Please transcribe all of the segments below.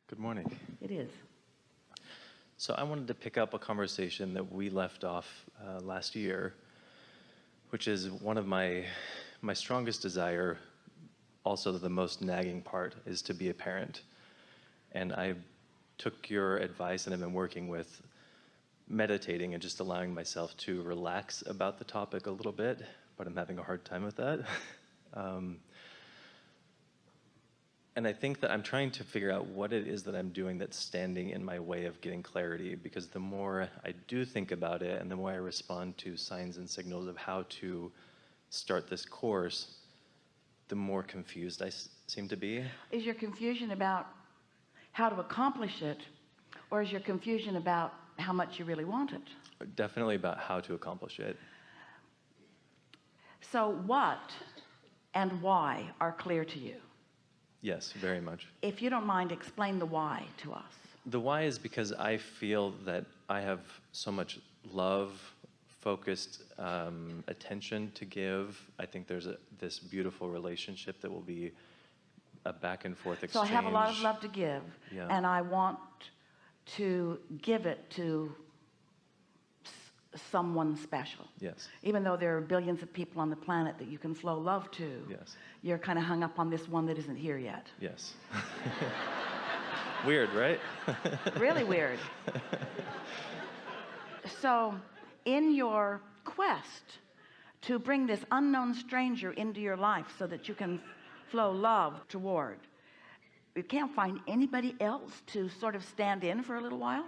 Good morning. It is. So I wanted to pick up a conversation that we left off last year, which is one of my strongest desire, also the most nagging part, is to be a parent. And I took your advice and I've been working with meditating and just allowing myself to relax about the topic a little bit, but I'm having a hard time with that. And I think that I'm trying to figure out what it is that I'm doing that's standing in my way of getting clarity, because the more I do think about it and the more I respond to signs and signals of how to start this course, the more confused I seem to be. Is your confusion about how to accomplish it, or is your confusion about how much you really want it? Definitely about how to accomplish it. So what and why are clear to you? Yes, very much. If you don't mind, explain the why to us. The why is because I feel that I have so much love, focused attention to give. I think there's this beautiful relationship that will be a back and forth exchange. So I have a lot of love to give, yeah. And I want to give it to someone special. Yes. Even though there are billions of people on the planet that you can flow love to. Yes. You're kind of hung up on this one that isn't here yet. Yes. Weird, right? Really weird. So in your quest to bring this unknown stranger into your life so that you can flow love toward, you can't find anybody else to sort of stand in for a little while?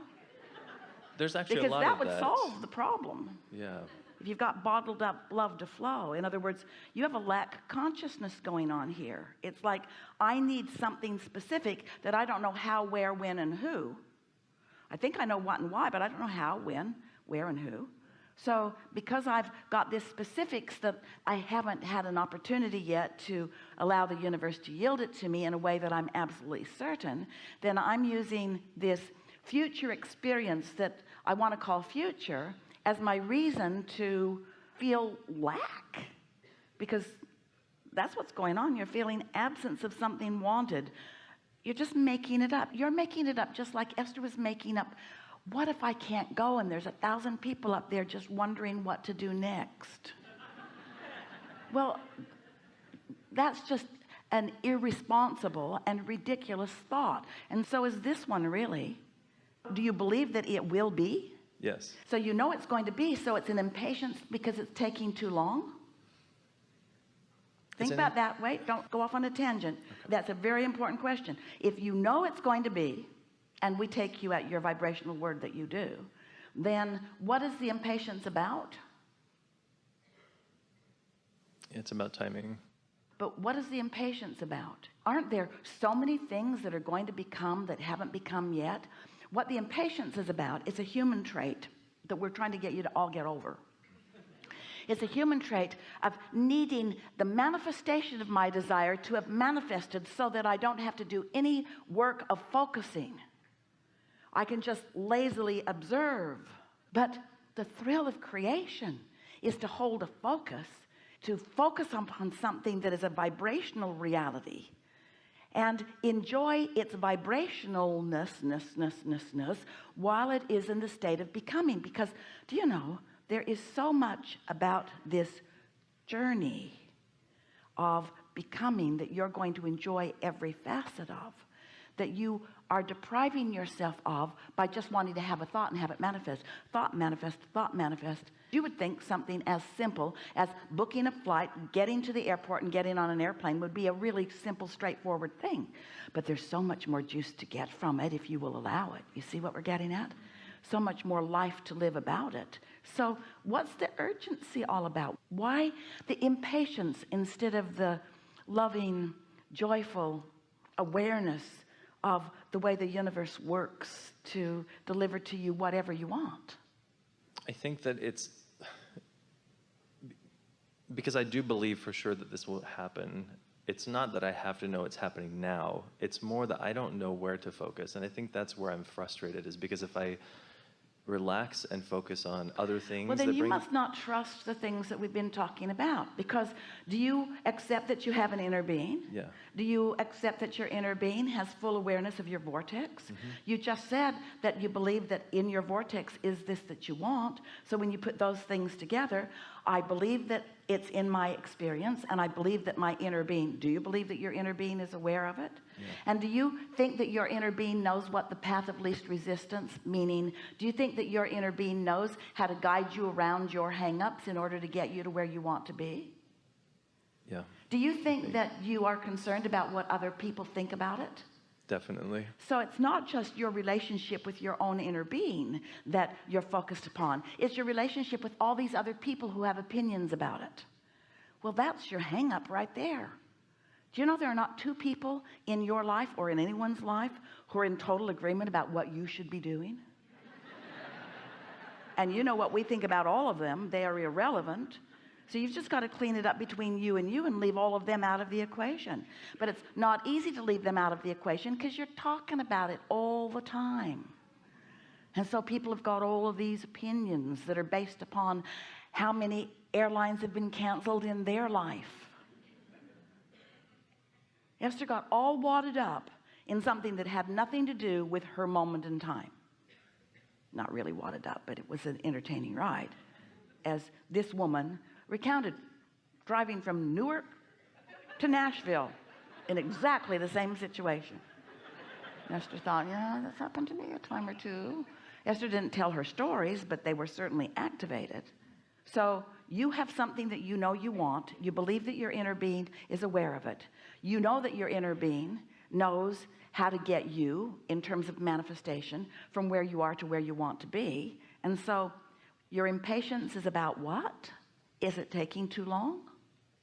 There's actually because a lot that of would that. solve the problem. Yeah. If you've got bottled up love to flow, in other words, you have a lack consciousness going on here. It's like, I need something specific that I don't know how, where, when, and who. I think I know what and why, but I don't know how, when, where, and who. So because I've got this specifics that I haven't had an opportunity yet to allow the universe to yield it to me in a way that I'm absolutely certain, then I'm using this future experience that I want to call future as my reason to feel lack, because that's what's going on. You're feeling absence of something wanted. You're just making it up. You're making it up just like Esther was making up, what if I can't go and there's 1,000 people up there just wondering what to do next? Well, that's just an irresponsible and ridiculous thought. And so is this one really. Do you believe that it will be? Yes. So you know it's going to be, so it's an impatience because it's taking too long? Think about that. Wait, don't go off on a tangent. Okay. That's a very important question. If you know it's going to be, and we take you at your vibrational word that you do, then what is the impatience about? It's about timing. But what is the impatience about? Aren't there so many things that are going to become that haven't become yet? What the impatience is about, it's a human trait that we're trying to get you to all get over. It's a human trait of needing the manifestation of my desire to have manifested so that I don't have to do any work of focusing. I can just lazily observe. But the thrill of creation is to hold a focus, to focus upon something that is a vibrational reality and enjoy its vibrationalness while it is in the state of becoming. Because do you know, there is so much about this journey of becoming that you're going to enjoy every facet of, that you are depriving yourself of by just wanting to have a thought and have it manifest. Thought manifest, thought manifest. You would think something as simple as booking a flight, getting to the airport and getting on an airplane would be a really simple, straightforward thing. But there's so much more juice to get from it if you will allow it. You see what we're getting at? So much more life to live about it. So what's the urgency all about? Why the impatience instead of the loving, joyful awareness of the way the universe works to deliver to you whatever you want? I think that it's because I do believe for sure that this will happen. It's not that I have to know it's happening now. It's more that I don't know where to focus. And I think that's where I'm frustrated, is because if I relax and focus on other things Well, then that you bring... must not trust the things that we've been talking about, because do you accept that you have an inner being? Yeah. Do you accept that your inner being has full awareness of your vortex? You just said that you believe that in your vortex is this that you want. So when you put those things together, I believe that it's in my experience, and I believe that my inner being, do you believe that your inner being is aware of it? Yeah. And do you think that your inner being knows what the path of least resistance, meaning, do you think that your inner being knows how to guide you around your hang-ups in order to get you to where you want to be? Yeah. Do you think that you are concerned about what other people think about it? Definitely. So it's not just your relationship with your own inner being that you're focused upon. It's your relationship with all these other people who have opinions about it. Well, that's your hang-up right there. Do you know there are not two people in your life or in anyone's life who are in total agreement about what you should be doing? And you know what we think about all of them. They are irrelevant. So you've just got to clean it up between you and leave all of them out of the equation. But it's not easy to leave them out of the equation because you're talking about it all the time. And so people have got all of these opinions that are based upon how many airlines have been canceled in their life. Esther got all wadded up in something that had nothing to do with her moment in time. Not really wadded up, but it was an entertaining ride, as this woman recounted driving from Newark to Nashville in exactly the same situation. Esther thought, yeah, that's happened to me a time or two. Esther didn't tell her stories, but they were certainly activated. So you have something that you know you want. You believe that your inner being is aware of it. You know that your inner being knows how to get you in terms of manifestation from where you are to where you want to be. And so your impatience is about what? Is it taking too long?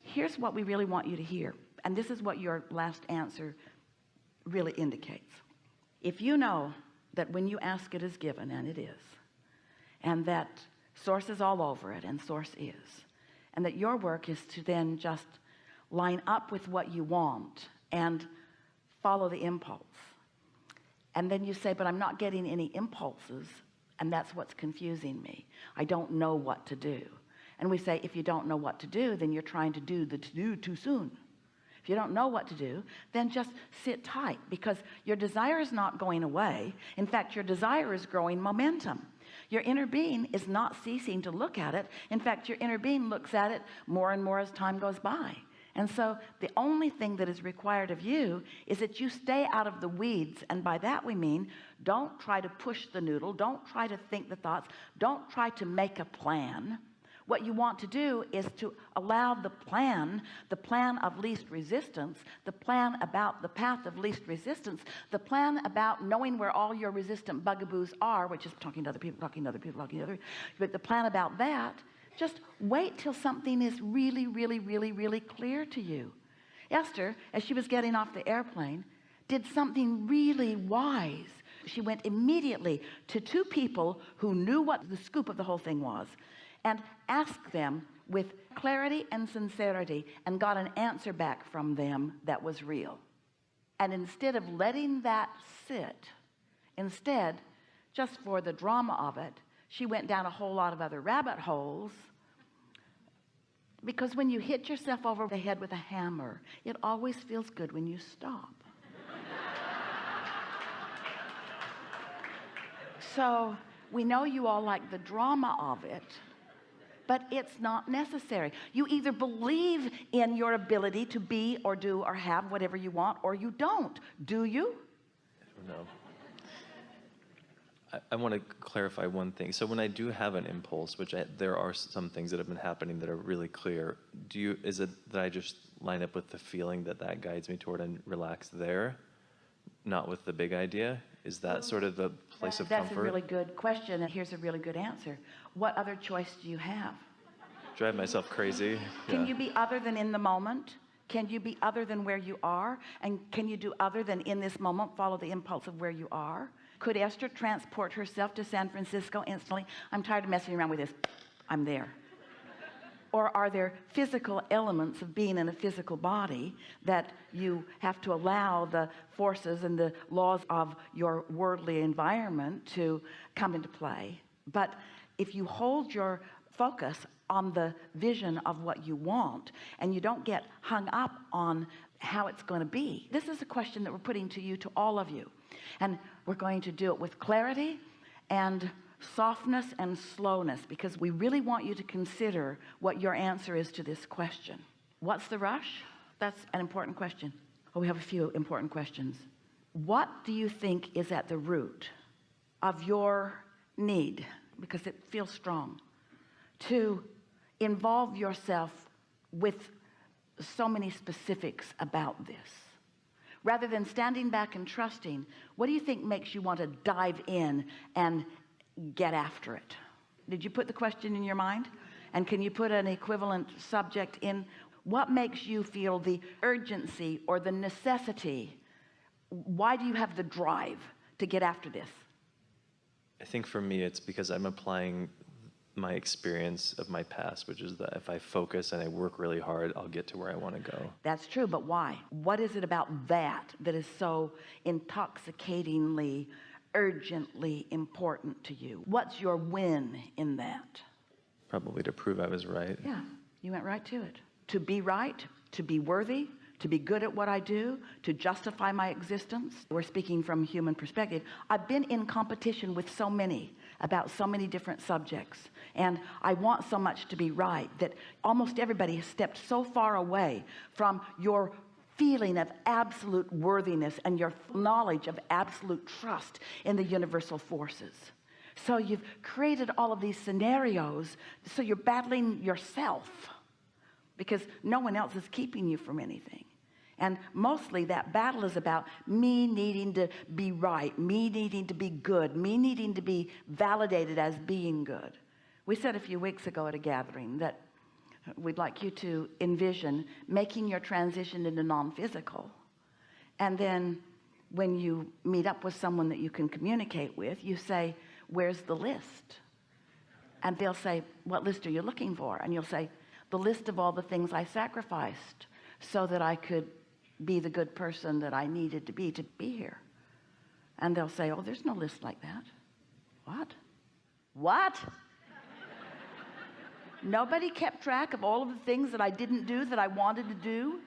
Here's what we really want you to hear. And this is what your last answer really indicates. If you know that when you ask it is given, and it is, and that source is all over it, and source is, and that your work is to then just line up with what you want and follow the impulse. And then you say, but I'm not getting any impulses, and that's what's confusing me. I don't know what to do. And we say, if you don't know what to do, then you're trying to do the to-do too soon. If you don't know what to do, then just sit tight, because your desire is not going away. In fact, your desire is growing momentum. Your inner being is not ceasing to look at it. In fact, your inner being looks at it more and more as time goes by. And so the only thing that is required of you is that you stay out of the weeds. And by that we mean, don't try to push the noodle. Don't try to think the thoughts. Don't try to make a plan. What you want to do is to allow the plan of least resistance, the plan about the path of least resistance, the plan about knowing where all your resistant bugaboos are, which is talking to other people, but the plan about that, just wait till something is really, really, really, really clear to you. Esther, as she was getting off the airplane, did something really wise. She went immediately to two people who knew what the scoop of the whole thing was, and asked them with clarity and sincerity, and got an answer back from them that was real. And instead of letting that sit, instead, just for the drama of it, she went down a whole lot of other rabbit holes, because when you hit yourself over the head with a hammer, it always feels good when you stop. So we know you all like the drama of it, but it's not necessary. You either believe in your ability to be or do or have whatever you want, or you don't. Do you? No. I want to clarify one thing. So when I do have an impulse, which there are some things that have been happening that are really clear, is it that I just line up with the feeling that guides me toward and relax there, not with the big idea? Is that sort of the place of comfort? That's a really good question, and here's a really good answer. What other choice do you have? Drive myself crazy. Can you be other than in the moment? Can you be other than where you are? And can you do other than in this moment, follow the impulse of where you are? Could Esther transport herself to San Francisco instantly? I'm tired of messing around with this. I'm there. Or are there physical elements of being in a physical body that you have to allow the forces and the laws of your worldly environment to come into play? But if you hold your focus on the vision of what you want, and you don't get hung up on how it's going to be. This is a question that we're putting to you, to all of you, and we're going to do it with clarity and softness and slowness, because we really want you to consider what your answer is to this question. What's the rush? That's an important question. Oh, we have a few important questions. What do you think is at the root of your need, because it feels strong, to involve yourself with so many specifics about this, rather than standing back and trusting? What do you think makes you want to dive in and get after it? Did you put the question in your mind? And can you put an equivalent subject in? What makes you feel the urgency or the necessity? Why do you have the drive to get after this? I think for me, it's because I'm applying my experience of my past, which is that if I focus and I work really hard, I'll get to where I want to go. That's true, but why? What is it about that that is so intoxicatingly, urgently important to you? What's your win in that? Probably to prove I was right. Yeah, you went right to it. To be right, to be worthy, to be good at what I do, to justify my existence. We're speaking from a human perspective. I've been in competition with so many about so many different subjects, and I want so much to be right that almost everybody has stepped so far away from your feeling of absolute worthiness and your knowledge of absolute trust in the universal forces. So you've created all of these scenarios, so you're battling yourself because no one else is keeping you from anything. And mostly that battle is about me needing to be right, me needing to be good, me needing to be validated as being good. We said a few weeks ago at a gathering that we'd like you to envision making your transition into non-physical. And then when you meet up with someone that you can communicate with, you say, where's the list? And they'll say, what list are you looking for? And you'll say, the list of all the things I sacrificed so that I could be the good person that I needed to be here. And they'll say, oh, there's no list like that. What? Nobody kept track of all of the things that I didn't do that I wanted to do?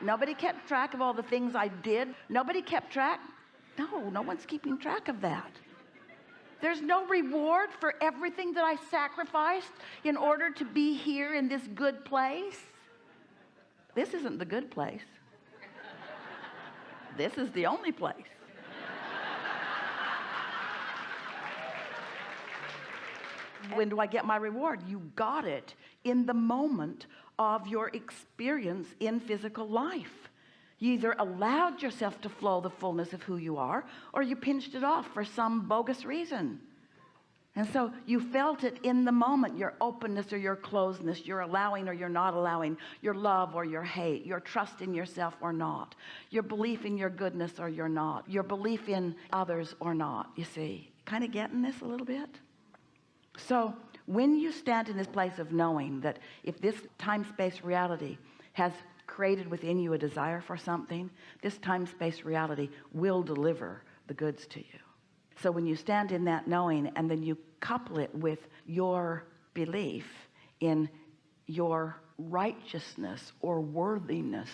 Nobody kept track of all the things I did? Nobody kept track? No one's keeping track of that. There's no reward for everything that I sacrificed in order to be here in this good place. This isn't the good place. This is the only place. When do I get my reward? You got it in the moment of your experience in physical life. You either allowed yourself to flow the fullness of who you are, or you pinched it off for some bogus reason. And so you felt it in the moment, your openness or your closedness, your allowing or your not allowing, your love or your hate, your trust in yourself or not, your belief in your goodness or your not, your belief in others or not. You see, kind of getting this a little bit? So when you stand in this place of knowing that if this time-space reality has created within you a desire for something, this time-space reality will deliver the goods to you. So when you stand in that knowing and then you couple it with your belief in your righteousness or worthiness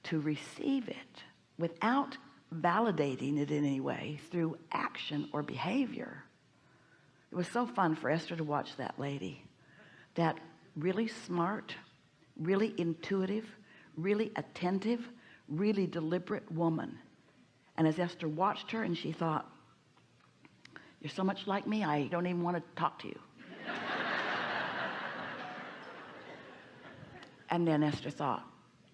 to receive it without validating it in any way through action or behavior. It was so fun for Esther to watch that lady, that really smart, really intuitive, really attentive, really deliberate woman. And as Esther watched her, and she thought, you're so much like me, I don't even want to talk to you. And then Esther thought,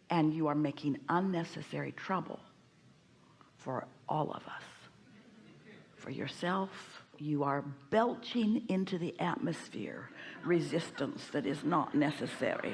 and you are making unnecessary trouble for all of us. For yourself, you are belching into the atmosphere resistance that is not necessary.